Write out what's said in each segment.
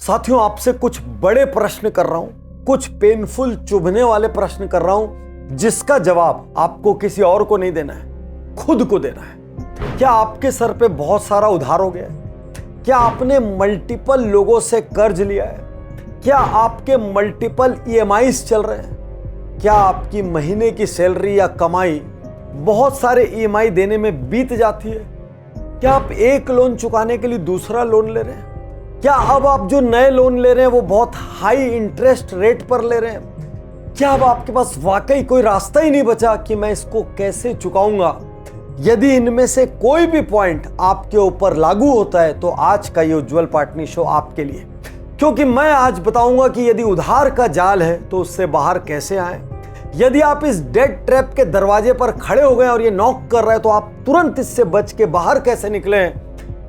साथियों, आपसे कुछ बड़े प्रश्न कर रहा हूं, कुछ पेनफुल चुभने वाले प्रश्न कर रहा हूं, जिसका जवाब आपको किसी और को नहीं देना है, खुद को देना है। क्या आपके सर पे बहुत सारा उधार हो गया है? क्या आपने मल्टीपल लोगों से कर्ज लिया है? क्या आपके मल्टीपल ईएमआईज चल रहे हैं? क्या आपकी महीने की सैलरी या कमाई बहुत सारे ईएमआई देने में बीत जाती है? क्या आप एक लोन चुकाने के लिए दूसरा लोन ले रहे हैं? क्या अब आप जो नए लोन ले रहे हैं वो बहुत हाई इंटरेस्ट रेट पर ले रहे हैं? क्या अब आपके पास वाकई कोई रास्ता ही नहीं बचा कि मैं इसको कैसे चुकाऊंगा? यदि इनमें से कोई भी पॉइंट आपके ऊपर लागू होता है तो आज का ये उज्जवल पाटनी शो आपके लिए, क्योंकि मैं आज बताऊंगा कि यदि उधार का जाल है तो उससे बाहर कैसे आए। यदि आप इस डेट ट्रैप के दरवाजे पर खड़े हो गए और ये नॉक कर रहा है तो आप तुरंत इससे बच के बाहर कैसे निकले,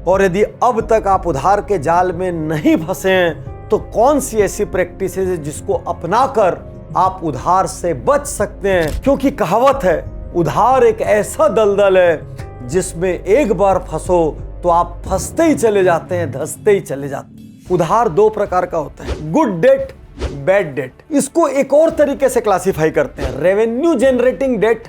और यदि अब तक आप उधार के जाल में नहीं फंसे हैं तो कौन सी ऐसी प्रैक्टिसेस है जिसको अपनाकर आप उधार से बच सकते हैं। क्योंकि कहावत है, उधार एक ऐसा दलदल है जिसमें एक बार फंसो तो आप फंसते ही चले जाते हैं, धंसते ही चले जाते हैं। उधार दो प्रकार का होता है, गुड डेट, बैड डेट। इसको एक और तरीके से क्लासिफाई करते हैं, revenue generating debt,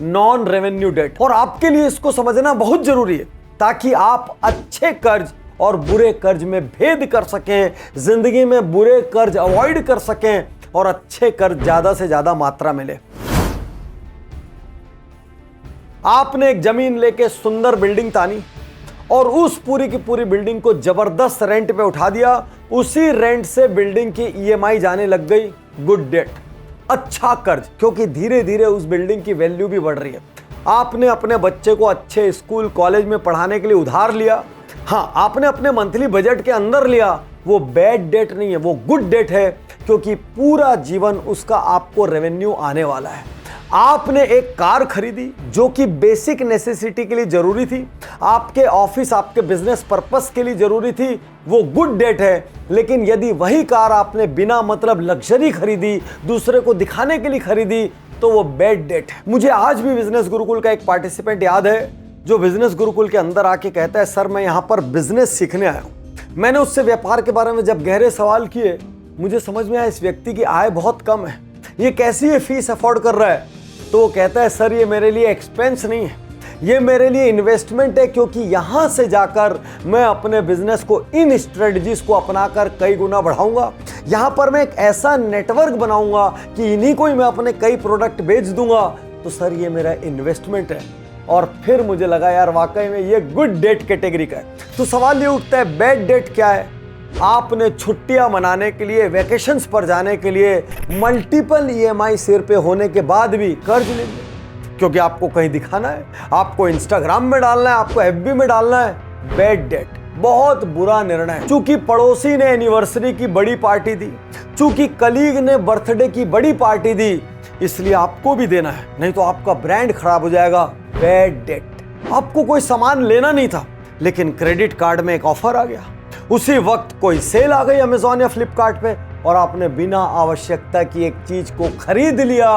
non revenue debt. और आपके लिए इसको समझना बहुत जरूरी है ताकि आप अच्छे कर्ज और बुरे कर्ज में भेद कर सकें, जिंदगी में बुरे कर्ज अवॉइड कर सकें और अच्छे कर्ज ज्यादा से ज्यादा मात्रा में ले। आपने एक जमीन लेके सुंदर बिल्डिंग तानी और उस पूरी की पूरी बिल्डिंग को जबरदस्त रेंट पे उठा दिया। उसी रेंट से बिल्डिंग की ईएमआई जाने लग गई, गुड डेट, अच्छा कर्ज, क्योंकि धीरे धीरे उस बिल्डिंग की वैल्यू भी बढ़ रही है। आपने अपने बच्चे को अच्छे स्कूल कॉलेज में पढ़ाने के लिए उधार लिया, हाँ आपने अपने मंथली बजट के अंदर लिया, वो बैड डेट नहीं है, वो गुड डेट है, क्योंकि पूरा जीवन उसका आपको रेवेन्यू आने वाला है। आपने एक कार खरीदी जो कि बेसिक नेसेसिटी के लिए जरूरी थी, आपके ऑफिस आपके बिजनेस पर्पस के लिए जरूरी थी, वो गुड डेट है। लेकिन यदि वही कार आपने बिना मतलब लग्जरी खरीदी, दूसरे को दिखाने के लिए खरीदी, तो वो बैड डेट है। मुझे आज भी बिजनेस गुरुकुल का एक पार्टिसिपेंट याद है जो बिजनेस गुरुकुल के अंदर आके कहता है, सर मैं यहाँ पर बिजनेस सीखने आया हूँ। मैंने उससे व्यापार के बारे में जब गहरे सवाल किए, मुझे समझ में आया इस व्यक्ति की आय बहुत कम है, ये कैसी ये फीस अफोर्ड कर रहा है। तो वो कहता है, सर ये मेरे लिए एक्सपेंस नहीं है, ये मेरे लिए इन्वेस्टमेंट है, क्योंकि यहाँ से जाकर मैं अपने बिजनेस को इन स्ट्रेटजीज को अपनाकर कई गुना बढ़ाऊंगा। यहाँ पर मैं एक ऐसा नेटवर्क बनाऊंगा कि इन्हीं को ही मैं अपने कई प्रोडक्ट बेच दूंगा। तो सर ये मेरा इन्वेस्टमेंट है। और फिर मुझे लगा यार वाकई में ये गुड डेट कैटेगरी का है। तो सवाल ये उठता है, बैड डेट क्या है? आपने छुट्टियां मनाने के लिए, वेकेशंस पर जाने के लिए मल्टीपल ईएमआई सिर पे होने के बाद भी कर्ज ले लिया, क्योंकि आपको कहीं दिखाना है, आपको इंस्टाग्राम में डालना है, आपको एफबी में डालना है। बैड डेट, बहुत बुरा निर्णय। चूंकि पड़ोसी ने एनिवर्सरी की बड़ी पार्टी दी, चूंकि कलीग ने बर्थडे की बड़ी पार्टी दी, इसलिए आपको भी देना है, नहीं तो आपका ब्रांड खराब हो जाएगा। Bad debt. आपको कोई सामान लेना नहीं था, लेकिन क्रेडिट कार्ड में एक ऑफर आ गया, उसी वक्त कोई सेल आ गई अमेज़न या फ्लिपकार्ट पे और आपने बिना आवश्यकता की एक चीज को खरीद लिया।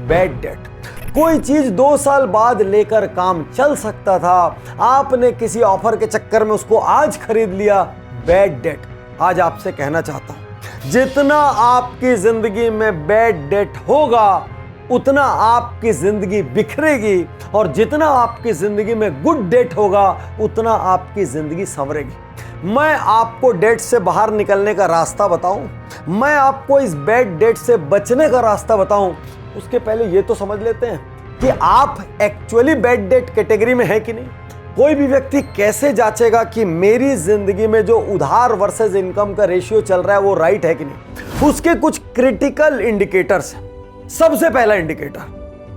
Bad debt. कोई चीज 2 साल बाद लेकर काम चल सकता था, आपने किसी ऑफर के चक्कर में उसको आज खरीद लिया। Bad debt. आज आपसे कहना चाहता हूं, जितना आपकी जिंदगी में बैड डेट होगा उतना आपकी जिंदगी बिखरेगी, और जितना आपकी जिंदगी में गुड डेट होगा उतना आपकी जिंदगी संवरेगी। मैं आपको डेट से बाहर निकलने का रास्ता बताऊं, मैं आपको इस बैड डेट से बचने का रास्ता बताऊं, उसके पहले ये तो समझ लेते हैं कि आप एक्चुअली बैड डेट कैटेगरी में है कि नहीं। कोई भी व्यक्ति कैसे जांचेगा कि मेरी जिंदगी में जो उधार वर्सेस इनकम का रेशियो चल रहा है वो राइट है कि नहीं? उसके कुछ क्रिटिकल इंडिकेटर्स हैं। सबसे पहला इंडिकेटर,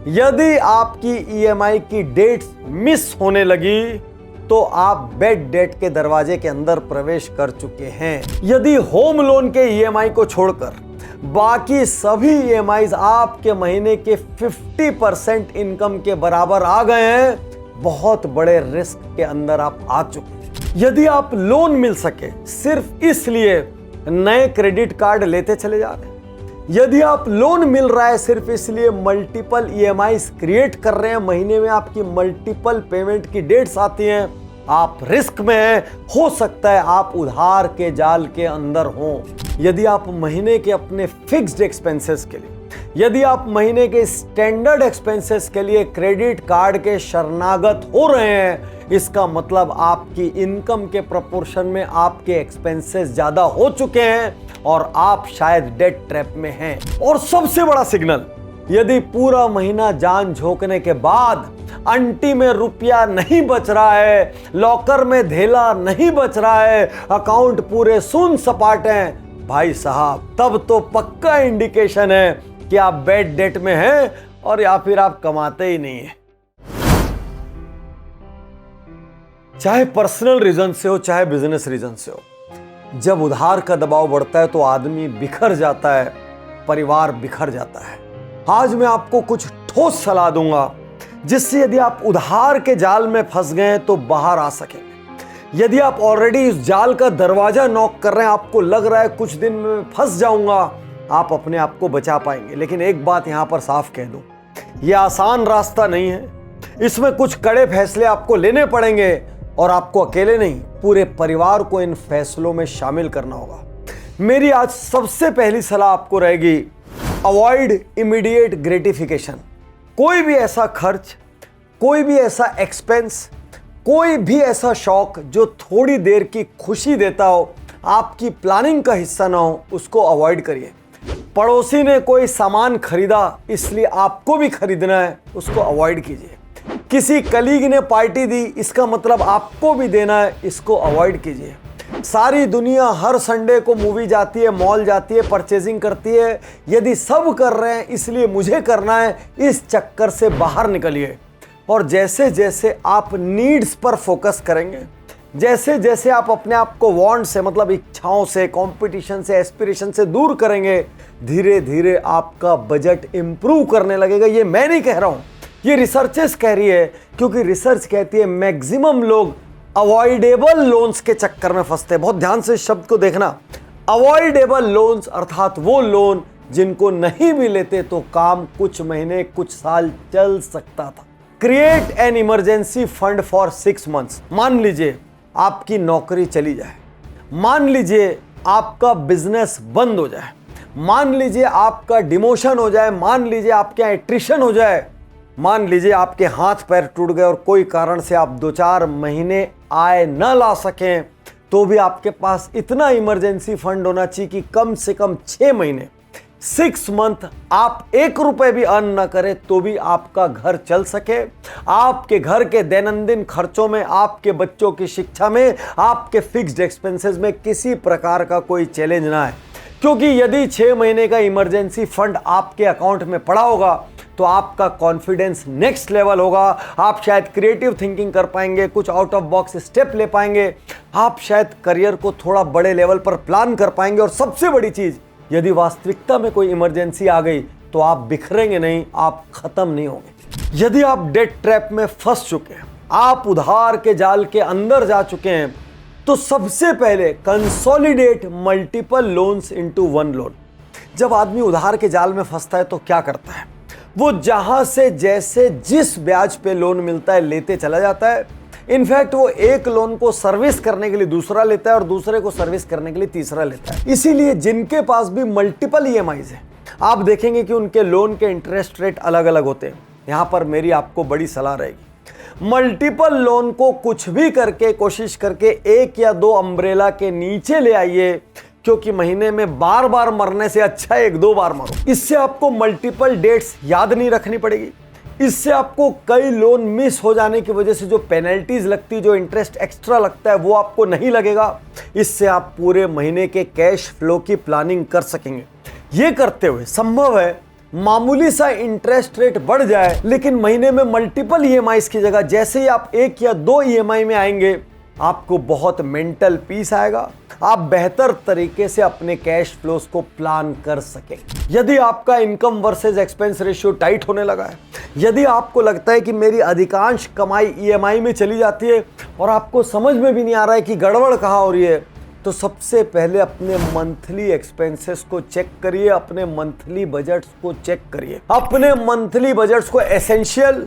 यदि आपकी ईएमआई की डेट्स मिस होने लगी तो आप बैड डेट के दरवाजे के अंदर प्रवेश कर चुके हैं। यदि होम लोन के ईएमआई को छोड़कर बाकी सभी ईएमआईज आपके महीने के 50% इनकम के बराबर आ गए हैं, बहुत बड़े रिस्क के अंदर आप आ चुके हैं। यदि आप लोन मिल सके सिर्फ इसलिए नए क्रेडिट कार्ड लेते चले जा रहे हैं, यदि आप लोन मिल रहा है सिर्फ इसलिए मल्टीपल ईएमआईज क्रिएट कर रहे हैं, महीने में आपकी मल्टीपल पेमेंट की डेट्स आती हैं, आप रिस्क में हैं, हो सकता है आप उधार के जाल के अंदर हों। यदि आप महीने के अपने फिक्स्ड एक्सपेंसेस के लिए, यदि आप महीने के स्टैंडर्ड एक्सपेंसेस के लिए क्रेडिट कार्ड के शरणागत हो रहे हैं, इसका मतलब आपकी इनकम के प्रोपोर्शन में आपके एक्सपेंसेस ज्यादा हो चुके हैं और आप शायद डेट ट्रैप में हैं। और सबसे बड़ा सिग्नल, यदि पूरा महीना जान झोंकने के बाद अंटी में रुपया नहीं बच रहा है, लॉकर में धेला नहीं बच रहा है, अकाउंट पूरे सुन सपाट हैं, भाई साहब तब तो पक्का इंडिकेशन है कि आप बैड डेट में हैं और या फिर आप कमाते ही नहीं है। चाहे पर्सनल रीजन से हो चाहे बिजनेस रीजन से हो, जब उधार का दबाव बढ़ता है तो आदमी बिखर जाता है, परिवार बिखर जाता है। आज मैं आपको कुछ ठोस सलाह दूंगा जिससे यदि आप उधार के जाल में फंस गए हैं तो बाहर आ सकेंगे। यदि आप ऑलरेडी इस जाल का दरवाजा नॉक कर रहे हैं, आपको लग रहा है कुछ दिन में फंस जाऊंगा, आप अपने आप को बचा पाएंगे। लेकिन एक बात यहां पर साफ कह दूं, यह आसान रास्ता नहीं है। इसमें कुछ कड़े फैसले आपको लेने पड़ेंगे और आपको अकेले नहीं, पूरे परिवार को इन फैसलों में शामिल करना होगा। मेरी आज सबसे पहली सलाह आपको रहेगी, अवॉइड इमीडिएट ग्रेटिफिकेशन। कोई भी ऐसा खर्च, कोई भी ऐसा एक्सपेंस, कोई भी ऐसा शौक जो थोड़ी देर की खुशी देता हो, आपकी प्लानिंग का हिस्सा ना हो, उसको अवॉइड करिए। पड़ोसी ने कोई सामान खरीदा इसलिए आपको भी खरीदना है, उसको अवॉइड कीजिए। किसी कलीग ने पार्टी दी, इसका मतलब आपको भी देना है, इसको अवॉइड कीजिए। सारी दुनिया हर संडे को मूवी जाती है, मॉल जाती है, परचेजिंग करती है, यदि सब कर रहे हैं इसलिए मुझे करना है, इस चक्कर से बाहर निकलिए। और जैसे जैसे आप नीड्स पर फोकस करेंगे, जैसे जैसे आप अपने आप को वांट से मतलब इच्छाओं से, कंपटीशन से, एस्पिरेशन से दूर करेंगे, धीरे धीरे आपका बजट इंप्रूव करने लगेगा। ये मैं नहीं कह रहा हूं, ये रिसर्चेस कह रही है, क्योंकि रिसर्च कहती है मैक्सिमम लोग अवॉइडेबल लोन्स के चक्कर में फंसते हैं। बहुत ध्यान से इस शब्द को देखना, अवॉइडेबल लोन्स अर्थात वो लोन जिनको नहीं भी लेते तो काम कुछ महीने कुछ साल चल सकता था। Create an emergency fund for 6 months। मान लीजिए आपकी नौकरी चली जाए, मान लीजिए आपका बिजनेस बंद हो जाए, मान लीजिए आपका डिमोशन हो जाए, मान लीजिए आपके यहाँ एट्रिशन हो जाए, मान लीजिए आपके हाथ पैर टूट गए और कोई कारण से आप 2-4 महीने आय न ला सकें, तो भी आपके पास इतना इमरजेंसी फंड होना चाहिए कि कम से कम 6 महीने, 6 months आप 1 रुपए भी अर्न न करें तो भी आपका घर चल सके। आपके घर के दैनंदिन खर्चों में, आपके बच्चों की शिक्षा में, आपके फिक्स्ड एक्सपेंसेस में किसी प्रकार का कोई चैलेंज ना है। क्योंकि यदि 6 महीने का इमरजेंसी फंड आपके अकाउंट में पड़ा होगा तो आपका कॉन्फिडेंस नेक्स्ट लेवल होगा। आप शायद क्रिएटिव थिंकिंग कर पाएंगे, कुछ आउट ऑफ बॉक्स स्टेप ले पाएंगे, आप शायद करियर को थोड़ा बड़े लेवल पर प्लान कर पाएंगे। और सबसे बड़ी चीज, यदि वास्तविकता में कोई इमरजेंसी आ गई तो आप बिखरेंगे नहीं, आप खत्म नहीं होंगे। यदि आप डेट ट्रैप में फंस चुके हैं, आप उधार के जाल के अंदर जा चुके हैं, तो सबसे पहले consolidate multiple loans into one loan. जब आदमी उधार के जाल में फंसता है तो क्या करता है, वो जहां से जैसे जिस ब्याज पे लोन मिलता है लेते चला जाता है। इनफैक्ट वो एक लोन को सर्विस करने के लिए दूसरा लेता है और दूसरे को सर्विस करने के लिए तीसरा लेता है। इसीलिए जिनके पास भी मल्टीपल ईएमआईज है, आप देखेंगे कि उनके लोन के इंटरेस्ट रेट अलग अलग होते हैं। यहां पर मेरी आपको बड़ी सलाह रहेगी, मल्टीपल लोन को कुछ भी करके कोशिश करके 1 या 2 अम्ब्रेला के नीचे ले आइए, क्योंकि महीने में बार बार मरने से अच्छा है 1-2 बार मरो। इससे आपको मल्टीपल डेट्स याद नहीं रखनी पड़ेगी, इससे आपको कई लोन मिस हो जाने की वजह से जो पेनल्टीज लगती, जो इंटरेस्ट एक्स्ट्रा लगता है, वो आपको नहीं लगेगा। इससे आप पूरे महीने के कैश फ्लो की प्लानिंग कर सकेंगे। ये करते हुए संभव है मामूली सा इंटरेस्ट रेट बढ़ जाए, लेकिन महीने में मल्टीपल ईएमआईज की जगह जैसे ही आप 1 या 2 ईएमआई में आएंगे, आपको बहुत मेंटल पीस आएगा। आप बेहतर तरीके से अपने कैश फ्लोस को प्लान कर सकें। यदि आपका income versus expense ratio tight होने लगा है, यदि आपको लगता है कि मेरी अधिकांश कमाई ईएमआई में चली जाती है और आपको समझ में भी नहीं आ रहा है कि गड़बड़ कहाँ हो रही है, तो सबसे पहले अपने मंथली एक्सपेंसेस को चेक करिए, अपने मंथली बजट्स को चेक करिए। अपने मंथली बजट्स को एसेंशियल,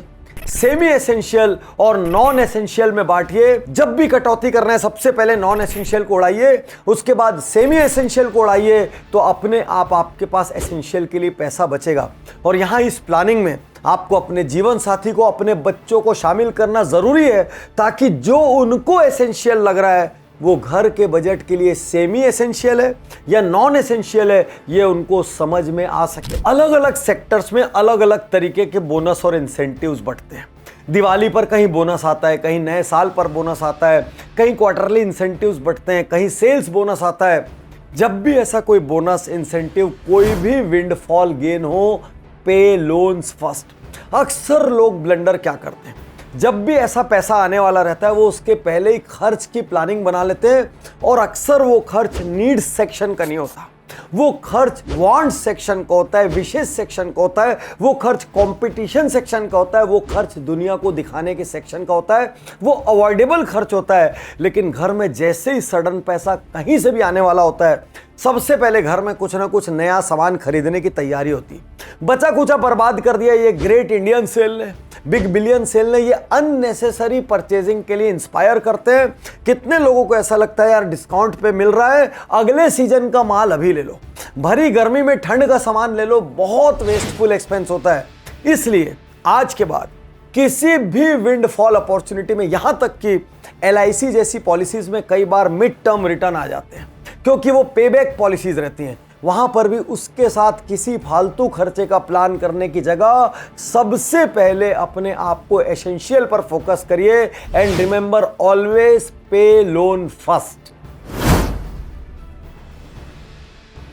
सेमी एसेंशियल और नॉन एसेंशियल में बांटिए। जब भी कटौती करना है सबसे पहले नॉन एसेंशियल को उड़ाइए, उसके बाद सेमी एसेंशियल को उड़ाइए, तो अपने आप आपके पास एसेंशियल के लिए पैसा बचेगा। और यहां इस प्लानिंग में आपको अपने जीवन साथी को, अपने बच्चों को शामिल करना जरूरी है, ताकि जो उनको एसेंशियल लग रहा है वो घर के बजट के लिए सेमी एसेंशियल है या नॉन एसेंशियल है, ये उनको समझ में आ सके। अलग अलग सेक्टर्स में अलग अलग तरीके के बोनस और इंसेंटिव्स बढ़ते हैं। दिवाली पर कहीं बोनस आता है, कहीं नए साल पर बोनस आता है, कहीं क्वार्टरली इंसेंटिव्स बढ़ते हैं, कहीं सेल्स बोनस आता है। जब भी ऐसा कोई बोनस, इंसेंटिव, कोई भी विंडफॉल गेन हो, पे लोन्स फर्स्ट। अक्सर लोग ब्लंडर क्या करते हैं, जब भी ऐसा पैसा आने वाला रहता है वो उसके पहले ही खर्च की प्लानिंग बना लेते हैं, और अक्सर वो खर्च नीड्स सेक्शन का नहीं होता, वो खर्च वांट्स सेक्शन का होता है, विशेष सेक्शन का होता है, वो खर्च कंपटीशन सेक्शन का होता है, वो खर्च दुनिया को दिखाने के सेक्शन का होता है, वो अवॉइडेबल खर्च होता है। लेकिन घर में जैसे ही सडन पैसा कहीं से भी आने वाला होता है, सबसे पहले घर में कुछ ना कुछ नया सामान खरीदने की तैयारी होती है। बचा कुचा बर्बाद कर दिया ये ग्रेट इंडियन सेल ने, बिग बिलियन सेल ने, ये अननेसेसरी परचेजिंग के लिए इंस्पायर करते हैं। कितने लोगों को ऐसा लगता है यार डिस्काउंट पे मिल रहा है, अगले सीजन का माल अभी ले लो, भरी गर्मी में ठंड का सामान ले लो, बहुत वेस्टफुल एक्सपेंस होता है। इसलिए आज के बाद किसी भी विंडफॉल अपॉर्चुनिटी में, यहां तक कि LIC जैसी पॉलिसीज में कई बार मिड टर्म रिटर्न आ जाते हैं, क्योंकि वो पेबैक पॉलिसीज रहती हैं, वहां पर भी उसके साथ किसी फालतू खर्चे का प्लान करने की जगह सबसे पहले अपने आप को एसेंशियल पर फोकस करिए। एंड रिमेंबर, ऑलवेज पे लोन फर्स्ट।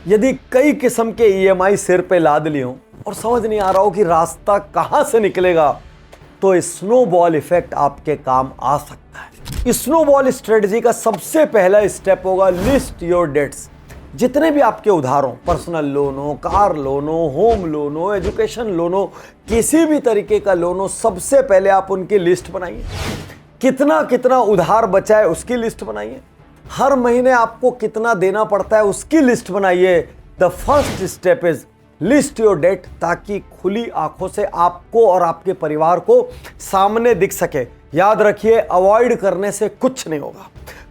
यदि कई किस्म के EMI सिर पे लाद लिए हो और समझ नहीं आ रहा हो कि रास्ता कहां से निकलेगा, तो स्नोबॉल इफेक्ट आपके काम आ सकता है। स्नोबॉल स्ट्रेटजी का सबसे पहला स्टेप होगा लिस्ट योर डेट्स। जितने भी आपके उधार हो, पर्सनल लोन हो, कार लोन हो, होम लोन हो, एजुकेशन लोन हो, किसी भी तरीके का लोन हो, सबसे पहले आप उनकी लिस्ट बनाइए। कितना कितना उधार बचा है उसकी लिस्ट बनाइए। हर महीने आपको कितना देना पड़ता है उसकी लिस्ट बनाइए। The first step is list your debt, ताकि खुली आंखों से आपको और आपके परिवार को सामने दिख सके। याद रखिए, अवॉइड करने से कुछ नहीं होगा,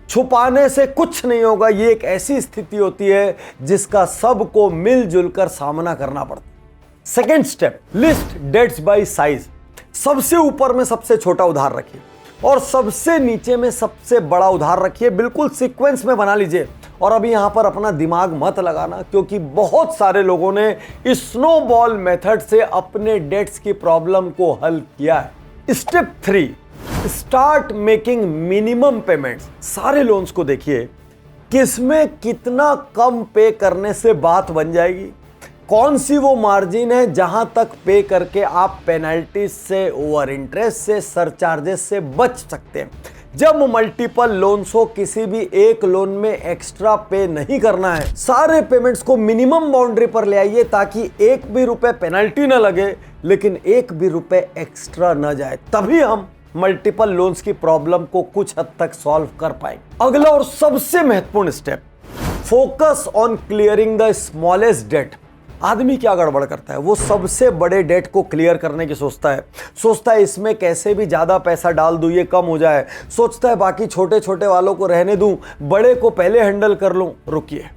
छुपाने से कुछ नहीं होगा। ये एक ऐसी स्थिति होती है जिसका सबको मिलजुल कर सामना करना पड़ता है। Second step, list debts by size. सबसे ऊपर में सबसे छोटा उधार रखिए और सबसे नीचे में सबसे बड़ा उधार रखिए। बिल्कुल सीक्वेंस में बना लीजिए। और अभी यहां पर अपना दिमाग मत लगाना, क्योंकि बहुत सारे लोगों ने इस स्नोबॉल मेथड से अपने डेट्स की प्रॉब्लम को हल किया है। Step 3, start making minimum payments. सारे लोन्स को देखिए, किसमें कितना कम पे करने से बात बन जाएगी, कौन सी वो मार्जिन है जहां तक पे करके आप पेनल्टी से, ओवर इंटरेस्ट से, सरचार्जेस से बच सकते हैं। जब मल्टीपल लोन्स हो, किसी भी एक लोन में एक्स्ट्रा पे नहीं करना है। सारे पेमेंट्स को मिनिमम बाउंड्री पर ले आइए, ताकि एक भी रुपए पेनल्टी ना लगे, लेकिन एक भी रुपए एक्स्ट्रा ना जाए। तभी हम मल्टीपल लोन्स की प्रॉब्लम को कुछ हद तक सॉल्व कर पाएंगे। अगला और सबसे महत्वपूर्ण step, focus on clearing the smallest debt. आदमी क्या गड़बड़ करता है, वो सबसे बड़े डेट को क्लियर करने की सोचता है इसमें कैसे भी ज्यादा पैसा डाल दूं, ये कम हो जाए। सोचता है बाकी छोटे छोटे वालों को रहने दूं, बड़े को पहले हैंडल कर लूं। रुकिए,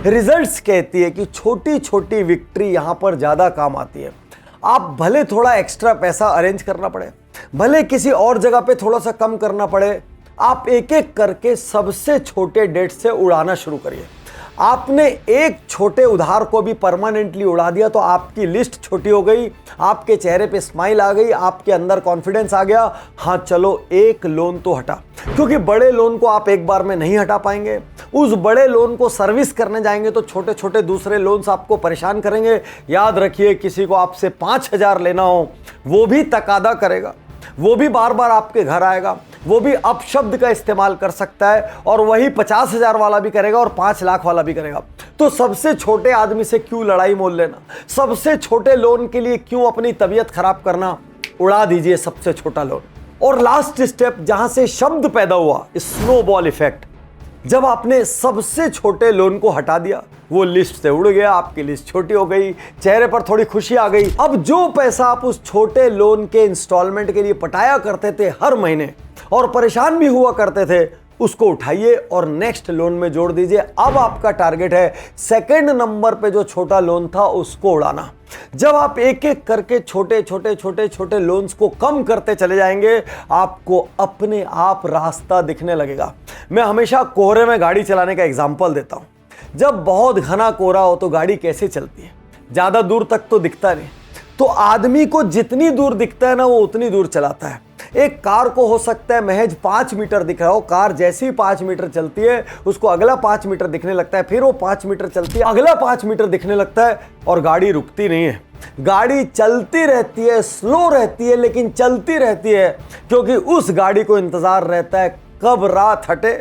रिजल्ट्स कहती है कि छोटी छोटी विक्ट्री यहां पर ज्यादा काम आती है। आप भले थोड़ा एक्स्ट्रा पैसा अरेंज करना पड़े, भले किसी और जगह पे थोड़ा सा कम करना पड़े, आप एक एक करके सबसे छोटे डेट से उड़ाना शुरू करिए। आपने एक छोटे उधार को भी परमानेंटली उड़ा दिया तो आपकी लिस्ट छोटी हो गई, आपके चेहरे पे स्माइल आ गई, आपके अंदर कॉन्फिडेंस आ गया। हाँ चलो, एक लोन तो हटा, क्योंकि बड़े लोन को आप एक बार में नहीं हटा पाएंगे। उस बड़े लोन को सर्विस करने जाएंगे तो छोटे छोटे दूसरे लोन्स आपको परेशान करेंगे। याद रखिए, किसी को आपसे 5,000 लेना हो, वो भी तकादा करेगा, वो भी बार बार आपके घर आएगा, वो भी अपशब्द का इस्तेमाल कर सकता है, और वही 50,000 वाला भी करेगा और 5 लाख वाला भी करेगा। तो सबसे छोटे आदमी से क्यों लड़ाई मोल लेना, सबसे छोटे लोन के लिए क्यों अपनी तबीयत खराब करना। उड़ा दीजिए सबसे छोटा लोन। और लास्ट स्टेप, जहां से शब्द पैदा हुआ, स्नोबॉल इफेक्ट। जब आपने सबसे छोटे लोन को हटा दिया, वो लिस्ट से उड़ गया, आपकी लिस्ट छोटी हो गई, चेहरे पर थोड़ी खुशी आ गई। अब जो पैसा आप उस छोटे लोन के इंस्टॉलमेंट के लिए पटाया करते थे हर महीने और परेशान भी हुआ करते थे, उसको उठाइए और नेक्स्ट लोन में जोड़ दीजिए। अब आपका टारगेट है सेकंड नंबर पे जो छोटा लोन था उसको उड़ाना। जब आप एक एक करके छोटे छोटे छोटे छोटे लोन्स को कम करते चले जाएंगे, आपको अपने आप रास्ता दिखने लगेगा। मैं हमेशा कोहरे में गाड़ी चलाने का एग्जाम्पल देता हूं। जब बहुत घना कोहरा हो तो गाड़ी कैसे चलती है? ज्यादा दूर तक तो दिखता नहीं, तो आदमी को जितनी दूर दिखता है ना, वो उतनी दूर चलाता है। एक कार को हो सकता है महज 5 मीटर दिख रहा हो, कार जैसे ही 5 मीटर चलती है उसको अगला 5 मीटर दिखने लगता है, फिर वो 5 मीटर चलती है, अगला 5 मीटर दिखने लगता है और गाड़ी रुकती नहीं है। गाड़ी चलती रहती है, स्लो रहती है, लेकिन चलती रहती है, क्योंकि उस गाड़ी को इंतजार रहता है कब रात हटे,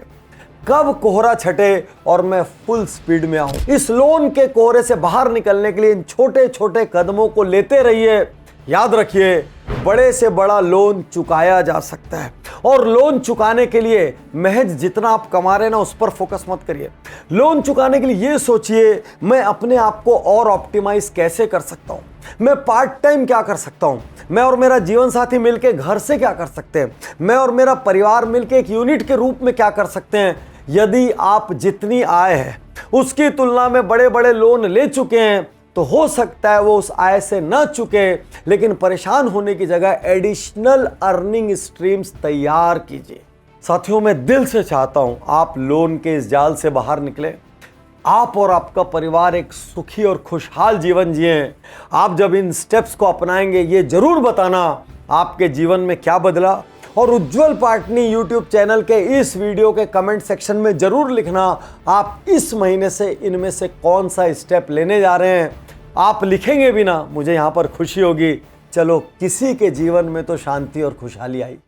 कब कोहरा छटे और मैं फुल स्पीड में आऊं। इस लोन के कोहरे से बाहर निकलने के लिए इन छोटे छोटे कदमों को लेते रहिए। याद रखिए, बड़े से बड़ा लोन चुकाया जा सकता है और लोन चुकाने के लिए महज जितना आप कमा रहे हैं ना, उस पर फोकस मत करिए। लोन चुकाने के लिए ये सोचिए, मैं अपने आप को और ऑप्टिमाइज कैसे कर सकता हूं, मैं पार्ट टाइम क्या कर सकता हूं, मैं और मेरा जीवन साथी मिलकर घर से क्या कर सकते हैं, मैं और मेरा परिवार मिलकर एक यूनिट के रूप में क्या कर सकते हैं। यदि आप जितनी आय है उसकी तुलना में बड़े बड़े लोन ले चुके हैं, तो हो सकता है वो उस आय से न चुके, लेकिन परेशान होने की जगह एडिशनल अर्निंग स्ट्रीम्स तैयार कीजिए। साथियों, मैं दिल से चाहता हूं आप लोन के इस जाल से बाहर निकले, आप और आपका परिवार एक सुखी और खुशहाल जीवन जिए। आप जब इन स्टेप्स को अपनाएंगे, ये जरूर बताना आपके जीवन में क्या बदला, और उज्जवल पाटनी यूट्यूब चैनल के इस वीडियो के कमेंट सेक्शन में जरूर लिखना आप इस महीने से इनमें से कौन सा स्टेप लेने जा रहे हैं। आप लिखेंगे भी ना, मुझे यहाँ पर खुशी होगी। चलो, किसी के जीवन में तो शांति और खुशहाली आई।